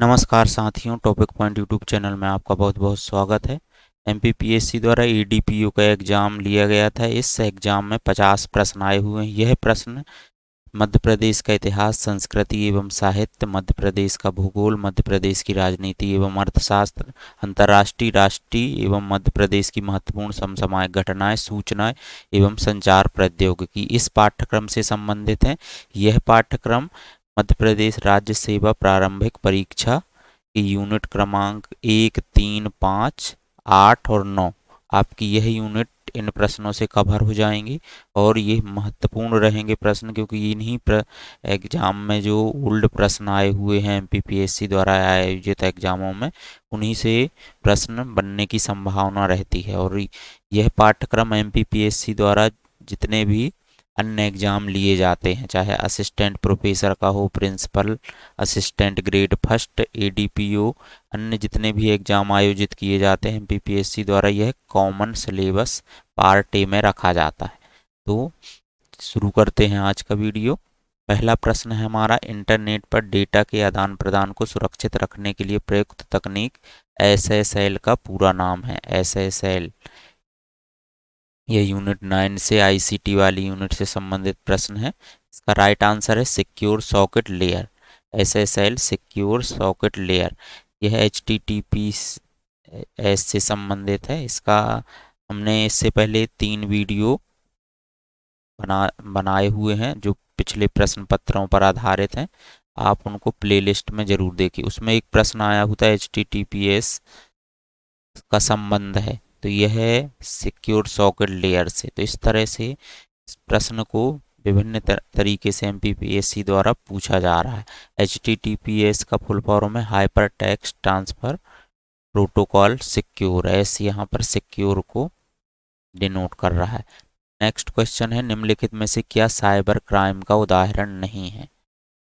नमस्कार साथियों, topic point YouTube channel में आपका बहुत बहुत स्वागत है। एमपीपीएससी द्वारा ईडीपीयू का एग्ज़ाम लिया गया था। इस एग्ज़ाम में 50 प्रश्न आए हुए हैं। यह प्रश्न मध्य प्रदेश का इतिहास, संस्कृति एवं साहित्य, मध्य प्रदेश का भूगोल, मध्य प्रदेश की राजनीति एवं अर्थशास्त्र, अंतर्राष्ट्रीय, राष्ट्रीय एवं मध्य प्रदेश की महत्वपूर्ण समसामयिक घटनाएं, सूचनाएं एवं संचार प्रौद्योगिकी इस पाठ्यक्रम से संबंधित है। यह पाठ्यक्रम मध्य प्रदेश राज्य सेवा प्रारंभिक परीक्षा की यूनिट क्रमांक 1, 3, 5, 8 और 9 आपकी यह यूनिट इन प्रश्नों से कवर हो जाएंगी और ये महत्वपूर्ण रहेंगे प्रश्न, क्योंकि इन्हीं एग्जाम में जो ओल्ड प्रश्न आए हुए हैं एमपीपीएससी द्वारा आयोजित एग्जामों में, उन्हीं से प्रश्न बनने की संभावना रहती है। और यह पाठ्यक्रम एमपीपीएससी द्वारा जितने भी अन्य एग्जाम लिए जाते हैं, चाहे असिस्टेंट प्रोफेसर का हो, principal assistant grade first, ADPO, अन्य जितने भी एग्जाम आयोजित किए जाते हैं एमपीपीएससी द्वारा, यह कॉमन सिलेबस पार्ट ए में रखा जाता है। तो शुरू करते हैं आज का वीडियो। पहला प्रश्न है हमारा, इंटरनेट पर डेटा के आदान प्रदान को सुरक्षित रखने के लिए प्रयुक्त तकनीक एसएसएल का पूरा नाम है। एसएसएल यह यूनिट 9 से आईसीटी वाली यूनिट से संबंधित प्रश्न है। इसका राइट आंसर है secure socket layer. SSL secure socket layer यह एचटीटीपीएस से संबंधित है। इसका हमने इससे पहले 3 वीडियो बनाए हुए हैं जो पिछले प्रश्न पत्रों पर आधारित हैं। आप उनको प्लेलिस्ट में ज़रूर देखिए। उसमें एक प्रश्न आया होता है एचटीटीपीएस का संबंध है, तो यह है सिक्योर सॉकेट लेयर से। तो इस तरह से इस प्रश्न को विभिन्न तरीके से एमपीपीएससी द्वारा पूछा जा रहा है। एचटीटीपीएस का फुल फॉर्म है hyper text transfer protocol secure. S यहाँ पर सिक्योर को डिनोट कर रहा है। नेक्स्ट क्वेश्चन है, निम्नलिखित में से क्या साइबर क्राइम का उदाहरण नहीं है?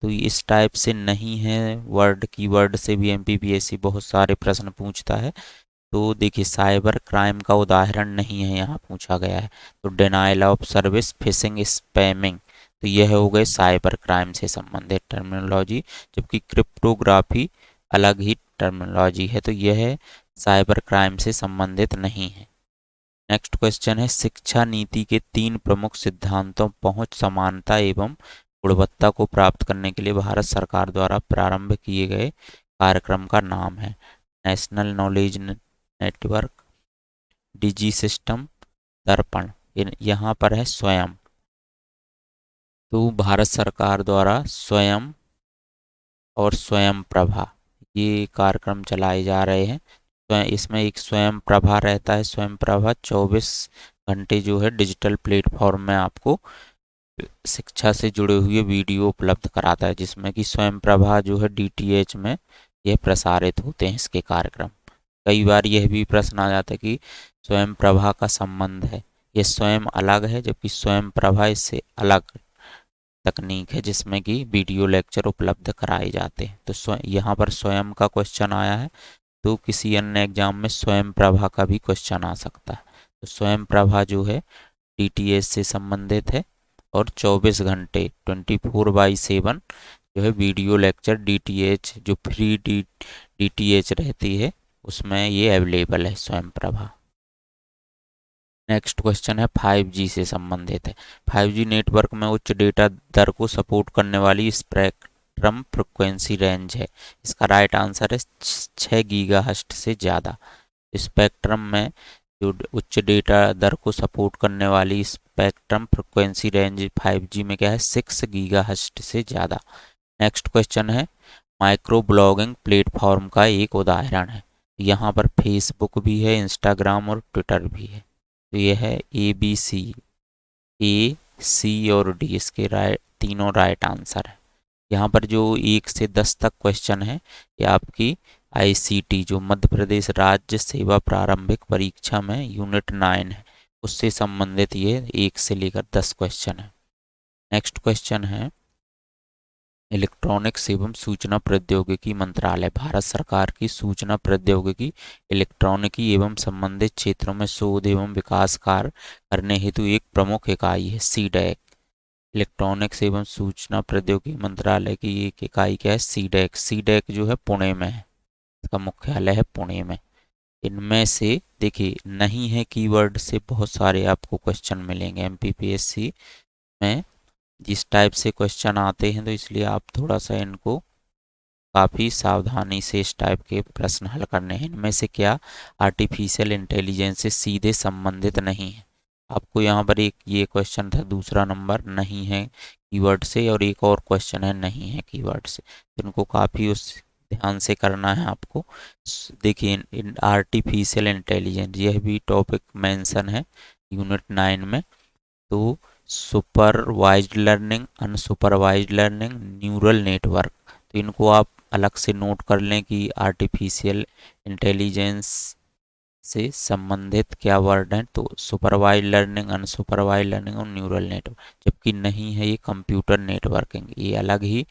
तो इस टाइप से नहीं है वर्ड कीवर्ड से भी एमपीपीएससी बहुत सारे प्रश्न पूछता है। तो देखिए, साइबर क्राइम का उदाहरण नहीं है यहाँ पूछा गया है। तो denial of service, fishing, spamming, तो यह हो गए साइबर क्राइम से संबंधित टर्मिनोलॉजी, जबकि क्रिप्टोग्राफी अलग ही टर्मिनोलॉजी है, तो यह साइबर क्राइम से संबंधित नहीं है। नेक्स्ट क्वेश्चन है, शिक्षा नीति के 3 प्रमुख सिद्धांतों पहुंच, समानता एवं गुणवत्ता को प्राप्त करने के लिए भारत सरकार द्वारा प्रारंभ किए गए कार्यक्रम का नाम है। नेशनल नॉलेज नेटवर्क, डिजी सिस्टम, दर्पण। यहाँ पर है स्वयं। तो भारत सरकार द्वारा स्वयं और स्वयं प्रभा ये कार्यक्रम चलाए जा रहे हैं। तो इसमें एक स्वयं प्रभा रहता है। स्वयं प्रभा 24 घंटे जो है डिजिटल प्लेटफॉर्म में आपको शिक्षा से जुड़े हुए वीडियो उपलब्ध कराता है, जिसमें कि स्वयं प्रभा जो है डीटीएच में यह प्रसारित होते हैं इसके कार्यक्रम। कई बार यह भी प्रश्न आ जाता है कि स्वयं प्रभा का संबंध है। यह स्वयं अलग है, जबकि स्वयं प्रभा इससे अलग तकनीक है जिसमें कि वीडियो लेक्चर उपलब्ध कराए जाते हैं। तो यहाँ पर स्वयं का क्वेश्चन आया है, तो किसी अन्य एग्जाम में स्वयं प्रभा का भी क्वेश्चन आ सकता है। तो स्वयं प्रभा जो है डीटीएच से संबंधित है और 24 घंटे 24/7 जो है वीडियो लेक्चर डीटीएच जो फ्री डीटीएच रहती है उसमें ये अवेलेबल है स्वयं प्रभा। नेक्स्ट क्वेश्चन है 5G से संबंधित है। 5G नेटवर्क में उच्च डेटा दर को सपोर्ट करने वाली स्पेक्ट्रम फ्रिक्वेंसी रेंज है। इसका राइट आंसर है 6 गीगाहर्ट्ज से ज़्यादा। स्पेक्ट्रम में जो उच्च डेटा दर को सपोर्ट करने वाली स्पेक्ट्रम फ्रिक्वेंसी रेंज 5G में क्या है, 6 गीगाहर्ट्ज से ज़्यादा। नेक्स्ट क्वेश्चन है, माइक्रो ब्लॉगिंग प्लेटफॉर्म का एक उदाहरण है। यहाँ पर फेसबुक भी है, इंस्टाग्राम और ट्विटर भी है। तो यह है ABC, A, C और D, इसके तीनों राइट आंसर है। यहाँ पर जो 1 से 10 तक क्वेश्चन है ये आपकी आईसीटी जो मध्य प्रदेश राज्य सेवा प्रारंभिक परीक्षा में यूनिट 9 है उससे संबंधित ये 1 से लेकर 10 क्वेश्चन है। नेक्स्ट क्वेश्चन है, इलेक्ट्रॉनिक्स एवं सूचना प्रौद्योगिकी मंत्रालय भारत सरकार की सूचना प्रौद्योगिकी, इलेक्ट्रॉनिकी एवं संबंधित क्षेत्रों में शोध एवं विकास कार्य करने हेतु एक प्रमुख इकाई है। सीडैक इलेक्ट्रॉनिक्स एवं सूचना प्रौद्योगिकी मंत्रालय की एक इकाई क्या है? सीडेक। सीडेक जो है पुणे में है, इसका मुख्यालय है पुणे में। इनमें से देखिए नहीं है कीवर्ड से बहुत सारे आपको क्वेश्चन मिलेंगे एमपीपीएससी में। जिस टाइप से क्वेश्चन आते हैं तो इसलिए आप थोड़ा सा इनको काफ़ी सावधानी से इस टाइप के प्रश्न हल करने हैं। इनमें से क्या आर्टिफिशियल इंटेलिजेंस से सीधे संबंधित नहीं है? आपको यहाँ पर एक ये क्वेश्चन था, दूसरा नंबर नहीं है कीवर्ड से, और एक और क्वेश्चन है नहीं है कीवर्ड से। इनको काफ़ी उस ध्यान से करना है आपको। देखिए इन आर्टिफिशियल इंटेलिजेंस यह भी टॉपिक मेंशन है यूनिट 9 में। तो supervised learning, unsupervised learning, neural network, तो इनको आप अलग से नोट कर लें कि आर्टिफिशियल इंटेलिजेंस से संबंधित क्या वर्ड हैं। तो सुपरवाइज्ड लर्निंग, अनसुपरवाइज्ड लर्निंग और न्यूरल नेटवर्क। जबकि नहीं है ये कंप्यूटर नेटवर्किंग, ये अलग ही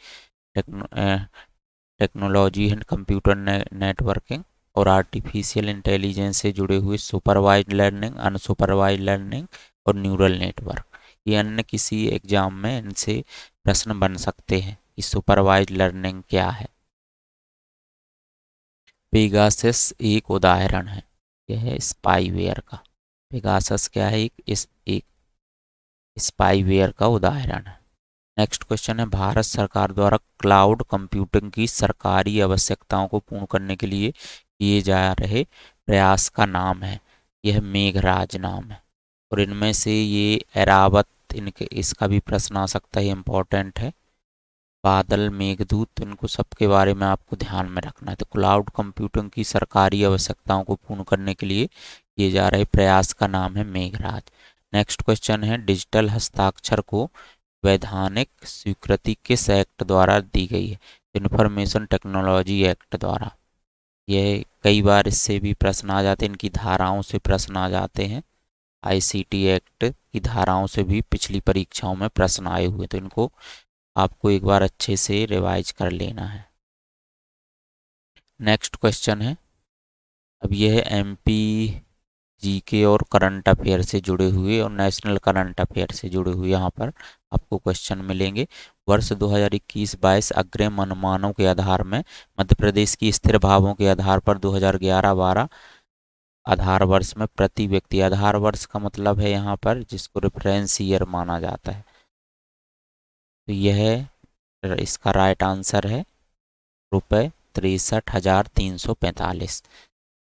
टेक्नोलॉजी है कंप्यूटर नेटवर्किंग। और आर्टिफिशियल इंटेलिजेंस से जुड़े हुए सुपरवाइज्ड लर्निंग, अनसुपरवाइज्ड लर्निंग और न्यूरल नेटवर्क, ये अन्य किसी एग्जाम में इनसे प्रश्न बन सकते हैं कि सुपरवाइज्ड लर्निंग क्या है। पेगासस एक उदाहरण है, यह है स्पाईवेयर का। पेगासस क्या है? एक स्पाईवेयर का उदाहरण है। नेक्स्ट क्वेश्चन है, भारत सरकार द्वारा क्लाउड कंप्यूटिंग की सरकारी आवश्यकताओं को पूर्ण करने के लिए किए जा रहे प्रयास का नाम है। यह मेघराज नाम है। और इनमें से ये एरावत, इनके इसका भी प्रश्न आ सकता है, इम्पोर्टेंट है। बादल, मेघदूत, तो इनको सबके बारे में आपको ध्यान में रखना है। तो क्लाउड कंप्यूटिंग की सरकारी आवश्यकताओं को पूर्ण करने के लिए किए जा रहे प्रयास का नाम है मेघराज। नेक्स्ट क्वेश्चन है, डिजिटल हस्ताक्षर को वैधानिक स्वीकृति किस एक्ट द्वारा दी गई है? इंफॉर्मेशन टेक्नोलॉजी एक्ट द्वारा। यह कई बार इससे भी प्रश्न आ जाते हैं, इनकी धाराओं से प्रश्न आ जाते हैं। आईसीटी एक्ट की धाराओं से भी पिछली परीक्षाओं में प्रश्न आए हुए, तो इनको आपको एक बार अच्छे से रिवाइज कर लेना है। नेक्स्ट क्वेश्चन है, अब यह है एमपी जीके और करंट अफेयर से जुड़े हुए और नेशनल करंट अफेयर से जुड़े हुए यहाँ पर आपको क्वेश्चन मिलेंगे। वर्ष 2021-22 अग्रिम अनुमानों के आधार में मध्य प्रदेश की स्थिर भावों के आधार पर 2011-12 आधार वर्ष में प्रति व्यक्ति, आधार वर्ष का मतलब है यहाँ पर जिसको रेफरेंस ईयर माना जाता है, तो यह इसका राइट आंसर है ₹63,345।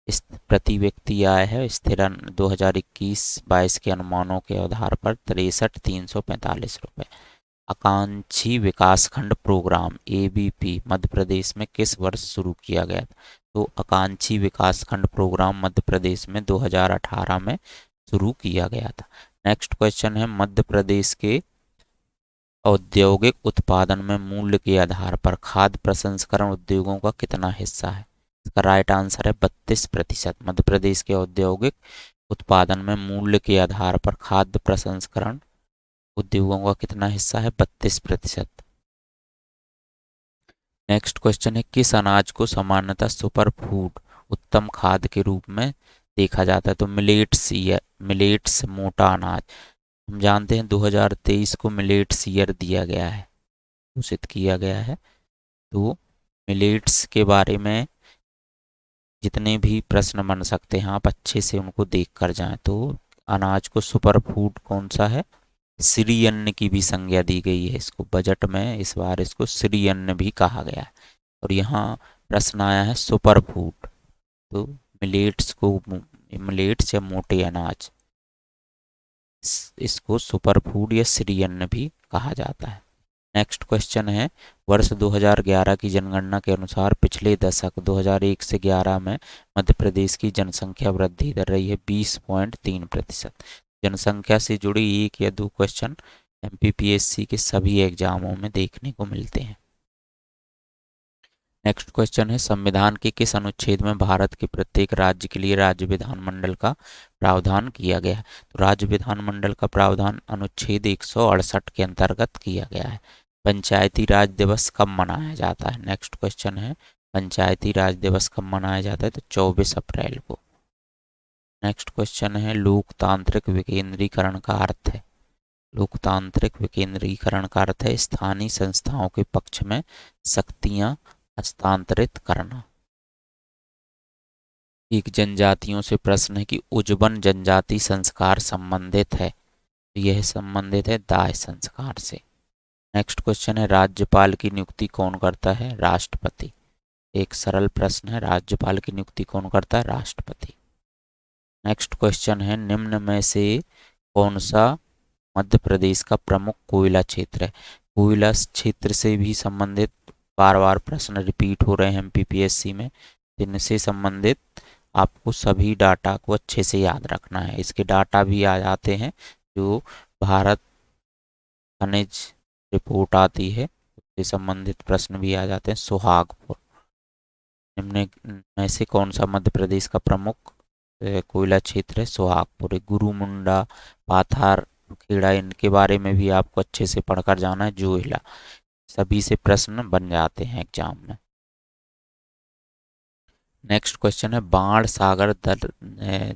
इस प्रति व्यक्ति आय है स्थिर 2021-22 के अनुमानों के आधार पर ₹63,345। आकांक्षी विकासखंड प्रोग्राम एबीपी मध्य प्रदेश में किस वर्ष शुरू किया गया था? तो आकांक्षी विकासखंड प्रोग्राम मध्य प्रदेश में 2018 में शुरू किया गया था। नेक्स्ट क्वेश्चन है, मध्य प्रदेश के औद्योगिक उत्पादन में मूल्य के आधार पर खाद्य प्रसंस्करण उद्योगों का कितना हिस्सा है? इसका राइट आंसर है 32%। मध्य प्रदेश के औद्योगिक उत्पादन में मूल्य के आधार पर खाद्य प्रसंस्करण उद्योगों का कितना हिस्सा है? 32%। नेक्स्ट क्वेश्चन है, किस अनाज को सामान्यतः सुपर फूड उत्तम खाद्य के रूप में देखा जाता है? तो मिलेट्स, या मिलेट्स मोटा अनाज। हम जानते हैं 2023 को मिलेट्स ईयर दिया गया है, घोषित किया गया है। तो मिलेट्स के बारे में जितने भी प्रश्न बन सकते हैं आप अच्छे से उनको देख कर जाएं। तो अनाज को सुपर फूड कौन सा है? श्री अन्न की भी संज्ञा दी गई है इसको, बजट में इस बार इसको श्री अन्न भी कहा गया है। और यहाँ प्रश्न आया है सुपर फूड, तो मिलेट्स या मोटे अनाज, इसको सुपर फूड या श्री अन्न भी कहा जाता है। नेक्स्ट क्वेश्चन है, वर्ष 2011 की जनगणना के अनुसार पिछले दशक 2001 से 11 में मध्य प्रदेश की जनसंख्या वृद्धि दर रही है 20.3%। जनसंख्या से जुड़ी एक या दो क्वेश्चन एमपीपीएससी के सभी एग्जामों में देखने को मिलते हैं। नेक्स्ट क्वेश्चन है, संविधान के किस अनुच्छेद में भारत के प्रत्येक राज्य के लिए राज्य विधानमंडल का प्रावधान किया गया है? तो राज्य विधानमंडल का प्रावधान अनुच्छेद 168 के अंतर्गत किया गया है। पंचायती राज दिवस कब मनाया जाता है? नेक्स्ट क्वेश्चन है, पंचायती राज दिवस कब मनाया जाता है? तो 24 अप्रैल को। नेक्स्ट क्वेश्चन है, लोकतांत्रिक विकेंद्रीकरण का अर्थ है? लोकतांत्रिक विकेंद्रीकरण का अर्थ है स्थानीय संस्थाओं के पक्ष में शक्तियां हस्तांतरित करना। एक जनजातियों से प्रश्न है कि उज्जवन जनजाति संस्कार संबंधित है, तो यह संबंधित है दाह संस्कार से। नेक्स्ट क्वेश्चन है राज्यपाल की नियुक्ति कौन करता है? राष्ट्रपति। एक सरल प्रश्न है, राज्यपाल की नियुक्ति कौन करता है? राष्ट्रपति। नेक्स्ट क्वेश्चन है निम्न में से कौन सा मध्य प्रदेश का प्रमुख कोयला क्षेत्र है? कोयला क्षेत्र से भी संबंधित बार बार प्रश्न रिपीट हो रहे हैं एमपीपीएससी में, इनसे संबंधित आपको सभी डाटा को अच्छे से याद रखना है। इसके डाटा भी आ जाते हैं, जो भारत खनिज रिपोर्ट आती है उससे संबंधित प्रश्न भी आ जाते हैं। सुहागपुर निम्न में से कौन सा मध्य प्रदेश का प्रमुख कोयला क्षेत्र है? सुहागपुर। गुरुमुंडा, पाथार खेड़ा, इनके बारे में भी आपको अच्छे से पढ़कर जाना है। जोहिला, सभी से प्रश्न बन जाते हैं एग्जाम में। नेक्स्ट क्वेश्चन है बाण सागर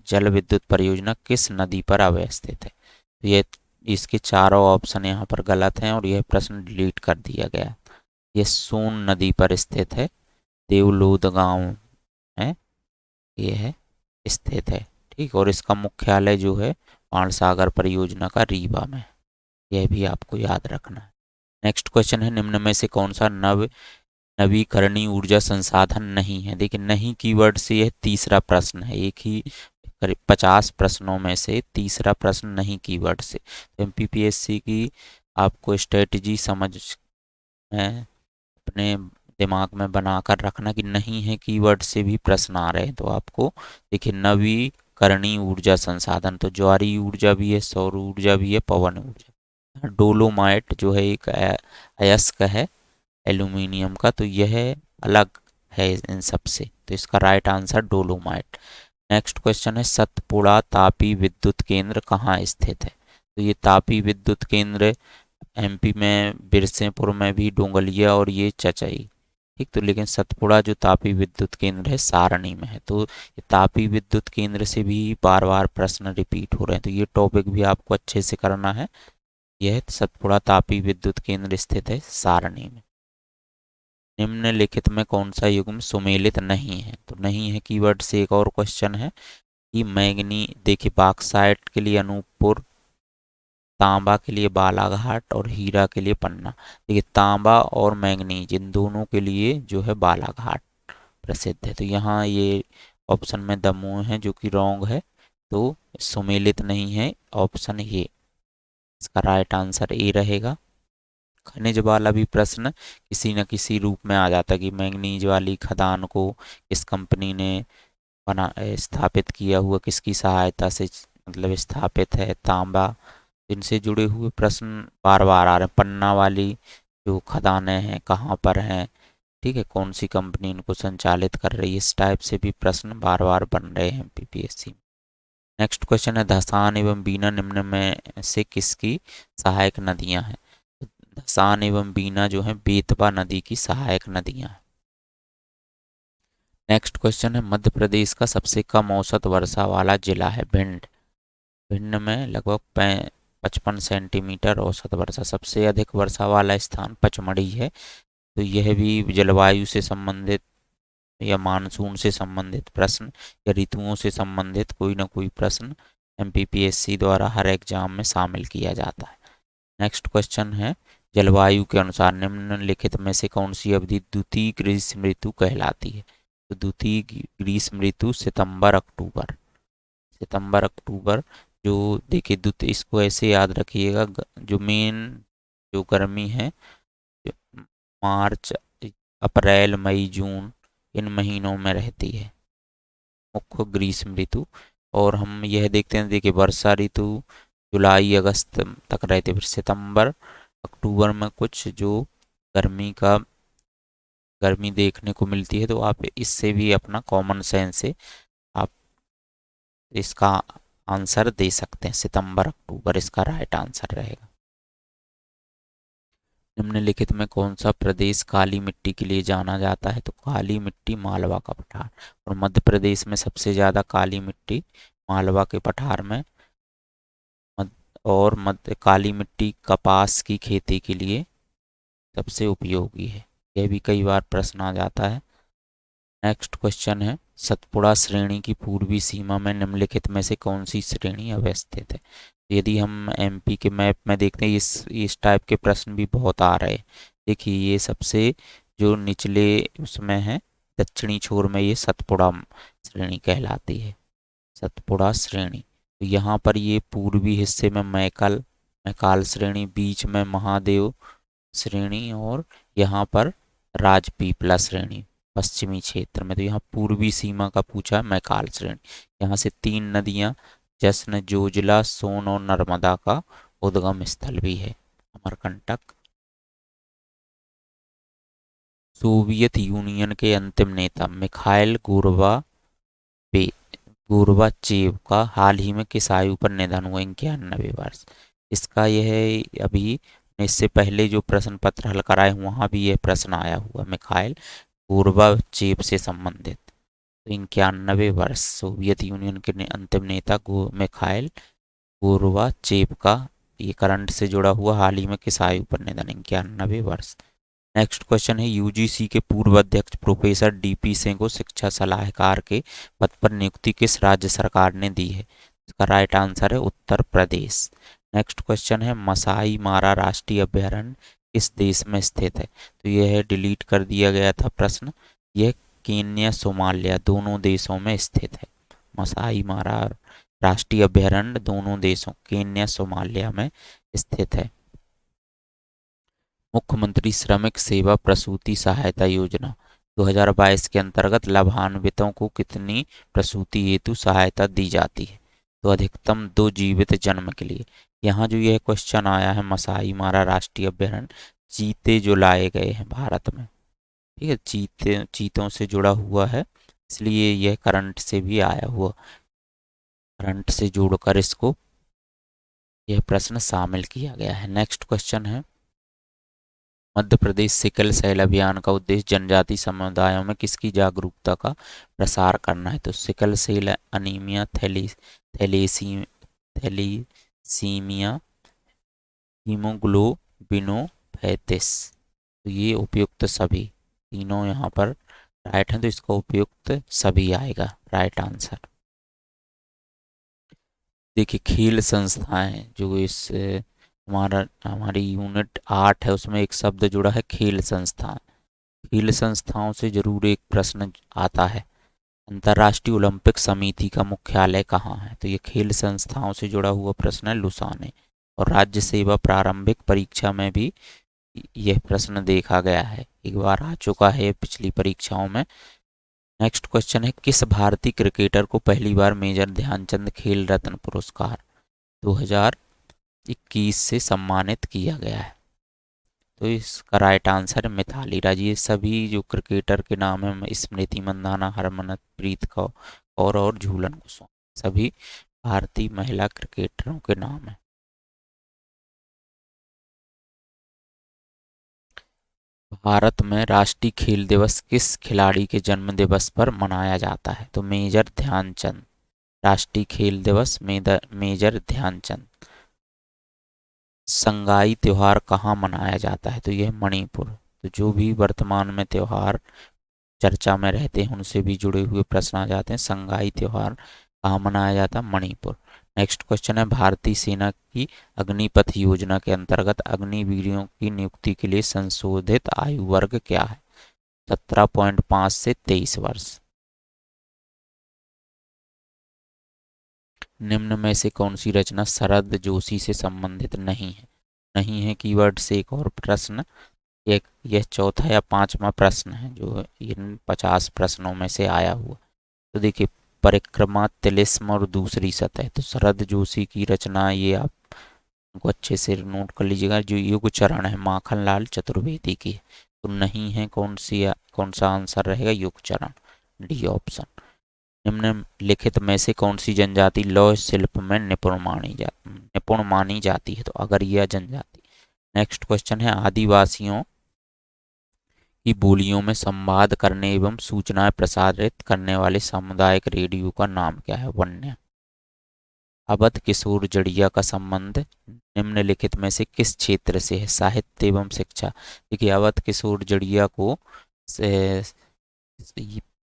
जल विद्युत परियोजना किस नदी पर अवस्थित है? तो ये इसके चारों ऑप्शन यहाँ पर गलत हैं और यह प्रश्न डिलीट कर दिया गया। ये सोन नदी पर स्थित है, देवलोद गांव है यह स्थित है, ठीक। और इसका मुख्यालय जो है बाण सागर परियोजना का रीवा में, यह भी आपको याद रखना है। नेक्स्ट क्वेश्चन है निम्न में से कौन सा नवीकरणीय ऊर्जा संसाधन नहीं है? देखिए नहीं कीवर्ड से यह तीसरा प्रश्न है, एक ही करीब 50 प्रश्नों में से तीसरा प्रश्न नहीं कीवर्ड से। तो एमपीपीएससी की आपको स्ट्रेटजी समझ में अपने दिमाग में बनाकर रखना कि नहीं है कीवर्ड से भी प्रश्न आ रहे हैं। तो आपको देखिए नवीकरणीय ऊर्जा संसाधन, तो ज्वारी ऊर्जा भी है, सौर ऊर्जा भी है, पवन ऊर्जा। डोलोमाइट जो है एक अयस्क है एल्यूमिनियम का, तो यह अलग है इन सब से, तो इसका right answer dolomite. Next question है सतपुड़ा तापी विद्युत केंद्र कहाँ स्थित है? तो ये तापी विद्युत केंद्र एमपी में बिरसेपुर में भी, डोंगलिया और ये चचई, ठीक। तो लेकिन सतपुड़ा जो तापी विद्युत केंद्र है सारणी में है। तो ये तापी विद्युत केंद्र से भी बार बार प्रश्न रिपीट हो रहे हैं, तो ये टॉपिक भी आपको अच्छे से करना है। यह सतपुड़ा तापी विद्युत केंद्र स्थित है सारणी में। निम्नलिखित में कौन सा युग्म सुमेलित नहीं है? तो नहीं है कीवर्ड से एक और क्वेश्चन है कि मैंगनी, देखिए बॉक्साइट के लिए अनूपपुर, तांबा के लिए बालाघाट और हीरा के लिए पन्ना। देखिए तांबा और मैंगनीज इन दोनों के लिए जो है बालाघाट प्रसिद्ध है, तो यहाँ ये ऑप्शन में दमोह है जो कि रॉन्ग है, तो सुमेलित नहीं है ऑप्शन ए, इसका राइट आंसर ए रहेगा। खनिज वाला भी प्रश्न किसी न किसी रूप में आ जाता है कि मैंगनीज वाली खदान को इस कंपनी ने बना स्थापित किया हुआ, किसकी सहायता से मतलब स्थापित है। तांबा, इनसे जुड़े हुए प्रश्न बार बार आ रहे हैं। पन्ना वाली जो खदानें हैं कहाँ पर हैं, ठीक है, कौन सी कंपनी इनको संचालित कर रही है, इस टाइप से भी प्रश्न बार बार बन रहे हैं पीपीएससी में। नेक्स्ट क्वेश्चन है धसान एवं बीना निम्न में से किसकी सहायक नदियां हैं? धसान एवं बीना जो है बेतवा नदी की सहायक नदियां हैं। नेक्स्ट क्वेश्चन है मध्य प्रदेश का सबसे कम औसत वर्षा वाला जिला है भिंड। भिंड में लगभग 55 सेंटीमीटर औसत वर्षा। सबसे अधिक वर्षा वाला स्थान पचमढ़ी है। तो यह भी जलवायु से संबंधित या मानसून से संबंधित प्रश्न या ऋतुओं से संबंधित कोई ना कोई प्रश्न एमपीपीएससी द्वारा हर एग्जाम में शामिल किया जाता है। नेक्स्ट क्वेश्चन है जलवायु के अनुसार निम्नलिखित में से कौन सी अवधि द्वितीय ग्रीष्म ऋतु कहलाती है? तो द्वितीय ग्रीष्म ऋतु सितंबर अक्टूबर, सितंबर अक्टूबर जो देखिए द्वितीय, इसको ऐसे याद रखिएगा, जो मेन जो गर्मी है मार्च अप्रैल मई जून इन महीनों में रहती है मुख्य ग्रीष्म ऋतु। और हम यह देखते हैं, देखिए वर्षा ऋतु जुलाई अगस्त तक रहती है, फिर सितंबर अक्टूबर में कुछ जो गर्मी देखने को मिलती है। तो आप इससे भी अपना कॉमन सेंस से आप इसका आंसर दे सकते हैं, सितंबर अक्टूबर इसका राइट आंसर रहेगा। निम्नलिखित में कौन सा प्रदेश काली मिट्टी के लिए जाना जाता है? तो काली मिट्टी मालवा का पठार, और मध्य प्रदेश में सबसे ज़्यादा काली मिट्टी मालवा के पठार में और मध्य काली मिट्टी कपास की खेती के लिए सबसे उपयोगी है। यह भी कई बार प्रश्न आ जाता है। नेक्स्ट क्वेश्चन है, सतपुड़ा श्रेणी की पूर्वी सीमा में निम्नलिखित में से कौन सी श्रेणी अवस्थित है? यदि हम एमपी के मैप में देखते हैं, इस टाइप के प्रश्न भी बहुत आ रहे हैं। देखिए, ये सबसे जो निचले उसमें है, दक्षिणी छोर में, ये सतपुड़ा श्रेणी कहलाती है, सतपुड़ा श्रेणी। तो यहाँ पर ये पूर्वी हिस्से में मैकाल श्रेणी, बीच में महादेव श्रेणी, और यहाँ पर राजपीपला श्रेणी पश्चिमी क्षेत्र में। तो यहाँ पूर्वी सीमा का पूछा है, मैकाल श्रेणी। यहाँ से 3 नदियाँ जश्न, जोजिला, सोन और नर्मदा का उद्गम स्थल भी है, अमरकंटक। सोवियत यूनियन के अंतिम नेता मिखाइल गोर्बाचेव का हाल ही में किस आयु पर निधन हुआ? 91 वर्ष। इसका यह अभी इससे पहले जो प्रश्न पत्र हल कराए वहाँ भी यह प्रश्न आया हुआ, मिखाइल गोर्बाचेव से संबंधित। तो 91 वर्ष सोवियत यूनियन के अंतिम नेता मिखाइल गोर्बाचेव का ये करंट से जुड़ा हुआ हाल ही में किस आयु पर निधन? 91 वर्ष। नेक्स्ट क्वेश्चन है, यूजीसी के पूर्व अध्यक्ष प्रोफेसर डीपी सिंह को शिक्षा सलाहकार के पद पर नियुक्ति किस राज्य सरकार ने दी है? इसका राइट आंसर है उत्तर प्रदेश। नेक्स्ट क्वेश्चन है, मसाई मारा राष्ट्रीय अभयारण्य किस देश में स्थित है? तो यह डिलीट कर दिया गया था प्रश्न। यह केन्या सोमालिया दोनों देशों में स्थित है। मसाई मारा राष्ट्रीय अभयारण्य दोनों देशों केन्या सोमालिया में स्थित है। मुख्यमंत्री श्रमिक सेवा प्रसूति सहायता योजना 2022 के अंतर्गत लाभान्वितों को कितनी प्रसूति हेतु सहायता दी जाती है? तो अधिकतम 2 जीवित जन्म के लिए। यहाँ जो यह क्वेश्चन आया है, मसाई मारा राष्ट्रीय अभयारण्य, चीते जो लाए गए हैं भारत में, ठीक है, चीतों से जुड़ा हुआ है, इसलिए यह करंट से भी आया हुआ, करंट से जोड़कर इसको यह प्रश्न शामिल किया गया है। नेक्स्ट क्वेश्चन है, मध्य प्रदेश सिकल सेल अभियान का उद्देश्य जनजाति समुदायों में किसकी जागरूकता का प्रसार करना है? तो सिकल सेल अनीमिया, थैलीसीमिया, हीमोग्लोबिनोपैथिस। तो ये उपयुक्त सभी तीनों यहाँ पर राइट हैं, तो इसका उपयुक्त सभी आएगा राइट आंसर। देखिए, खेल संस्थाएं जो इस हमारी यूनिट 8 है, उसमें एक शब्द जुड़ा है खेल संस्थान। खेल संस्थाओं से जरूर एक प्रश्न आता है, अंतर्राष्ट्रीय ओलंपिक समिति का मुख्यालय कहाँ है? तो ये खेल संस्थाओं से जुड़ा हुआ प्रश्न है, लुसाने। और राज्य सेवा प्रारंभिक परीक्षा में भी यह प्रश्न देखा गया है, एक बार आ चुका है पिछली परीक्षाओं में। नेक्स्ट क्वेश्चन है, किस भारतीय क्रिकेटर को पहली बार मेजर ध्यानचंद खेल रत्न पुरस्कार 2021 से सम्मानित किया गया है? तो इसका राइट आंसर है मिताली राज। ये सभी जो क्रिकेटर के नाम है, स्मृति मंदाना, हरमनप्रीत कौर और झूलन गोस्वामी, सभी भारतीय महिला क्रिकेटरों के नाम है। भारत में राष्ट्रीय खेल दिवस किस खिलाड़ी के जन्म दिवस पर मनाया जाता है? तो मेजर ध्यानचंद। राष्ट्रीय खेल दिवस मेजर ध्यानचंद। संगाई त्योहार कहाँ मनाया जाता है? तो यह मणिपुर। तो जो भी वर्तमान में त्योहार चर्चा में रहते हैं उनसे भी जुड़े हुए प्रश्न आ जाते हैं। संगाई त्योहार कहाँ मनाया जाता है? मणिपुर। नेक्स्ट क्वेश्चन है, भारतीय सेना की अग्निपथ योजना के अंतर्गत अग्निवीरों की नियुक्ति के लिए संशोधित आयु वर्ग क्या है? 17.5 से 23 वर्ष। निम्न में से कौन सी रचना शरद जोशी से संबंधित नहीं है? नहीं है कीवर्ड से एक और प्रश्न, एक यह चौथा या पांचवा प्रश्न है जो इन 50 प्रश्नों में से आया हुआ। तो देखिए, परिक्रमा, तिलिस्म और दूसरी सतह। तो शरद जोशी की रचना, ये आप उनको अच्छे से नोट कर लीजिएगा, जो युग चरण है माखनलाल चतुर्वेदी की। तो नहीं है, कौन सा आंसर रहेगा? युग चरण, डी ऑप्शन। निम्नलिखित में से कौन सी जनजाति लौह शिल्प में निपुण मानी जाती है? तो अगरिया जनजाति। नेक्स्ट क्वेश्चन है, आदिवासियों की बोलियों में संवाद करने एवं सूचनाएं प्रसारित करने वाले सामुदायिक रेडियो का नाम क्या है? वन्य। अवध किशोर जड़िया का संबंध निम्नलिखित में से किस क्षेत्र से है? साहित्य एवं शिक्षा। देखिए, अवध किशोर जड़िया को ये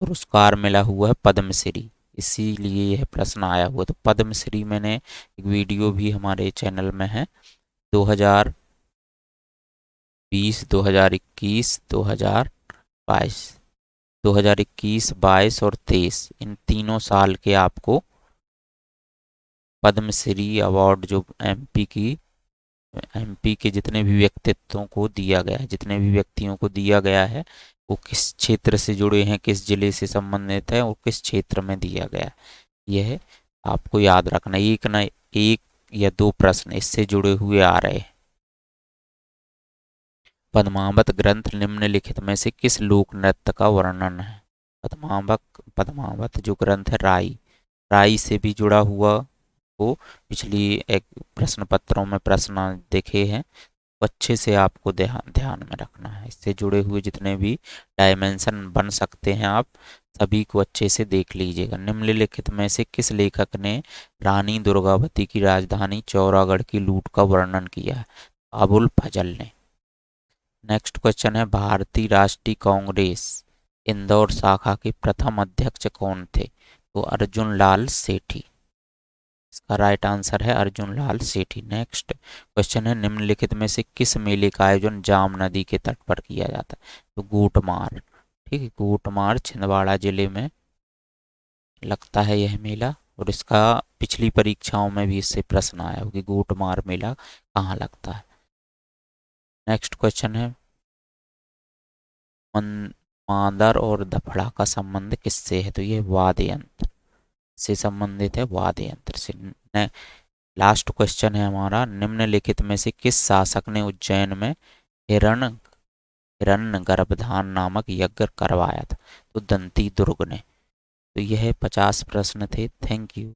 पुरस्कार मिला हुआ है पद्मश्री, इसीलिए यह प्रश्न आया हुआ। तो पद्मश्री मैंने एक वीडियो भी हमारे चैनल में है, 2020, 2021, 2022, 2021, 22 और 23, इन तीनों साल के आपको पद्मश्री अवार्ड जो एमपी के जितने भी व्यक्तित्वों को दिया गया है, जितने भी व्यक्तियों को दिया गया है, वो किस क्षेत्र से जुड़े हैं, किस जिले से संबंधित है और किस क्षेत्र में दिया गया है, यह आपको याद रखना। एक न एक या दो प्रश्न इससे जुड़े हुए आ रहे हैं। पद्मावत ग्रंथ निम्नलिखित में से किस लोक नृत्य का वर्णन है? पद्मावत जो ग्रंथ है राई से भी जुड़ा हुआ को पिछली एक प्रश्न पत्रों में प्रश्न देखे हैं, तो अच्छे से आपको ध्यान में रखना है। इससे जुड़े हुए जितने भी डायमेंशन बन सकते हैं आप सभी को अच्छे से देख लीजिएगा। निम्नलिखित में से किस लेखक ने रानी दुर्गावती की राजधानी चौरागढ़ की लूट का वर्णन किया है? अबुल फजल ने। नेक्स्ट क्वेश्चन है, भारतीय राष्ट्रीय कांग्रेस इंदौर शाखा के प्रथम अध्यक्ष कौन थे? तो अर्जुन लाल सेठी। इसका राइट आंसर है अर्जुन लाल सेठी। नेक्स्ट क्वेश्चन है, निम्नलिखित में से किस मेले का आयोजन जाम नदी के तट पर किया जाता है? तो गोटमार। ठीक है, गोटमार छिंदवाड़ा जिले में लगता है यह मेला, और इसका पिछली परीक्षाओं में भी इससे प्रश्न आया हो कि गोटमार मेला कहाँ लगता है। नेक्स्ट क्वेश्चन है, मांदर और दफड़ा का संबंध किससे है? तो ये वाद्य यंत्र से संबंधित है, वाद्य यंत्र से। लास्ट क्वेश्चन है हमारा, निम्नलिखित में से किस शासक ने उज्जैन में हिरण्य गर्भधान नामक यज्ञ करवाया था? तो दंती दुर्ग ने। तो यह 50 प्रश्न थे। Thank you.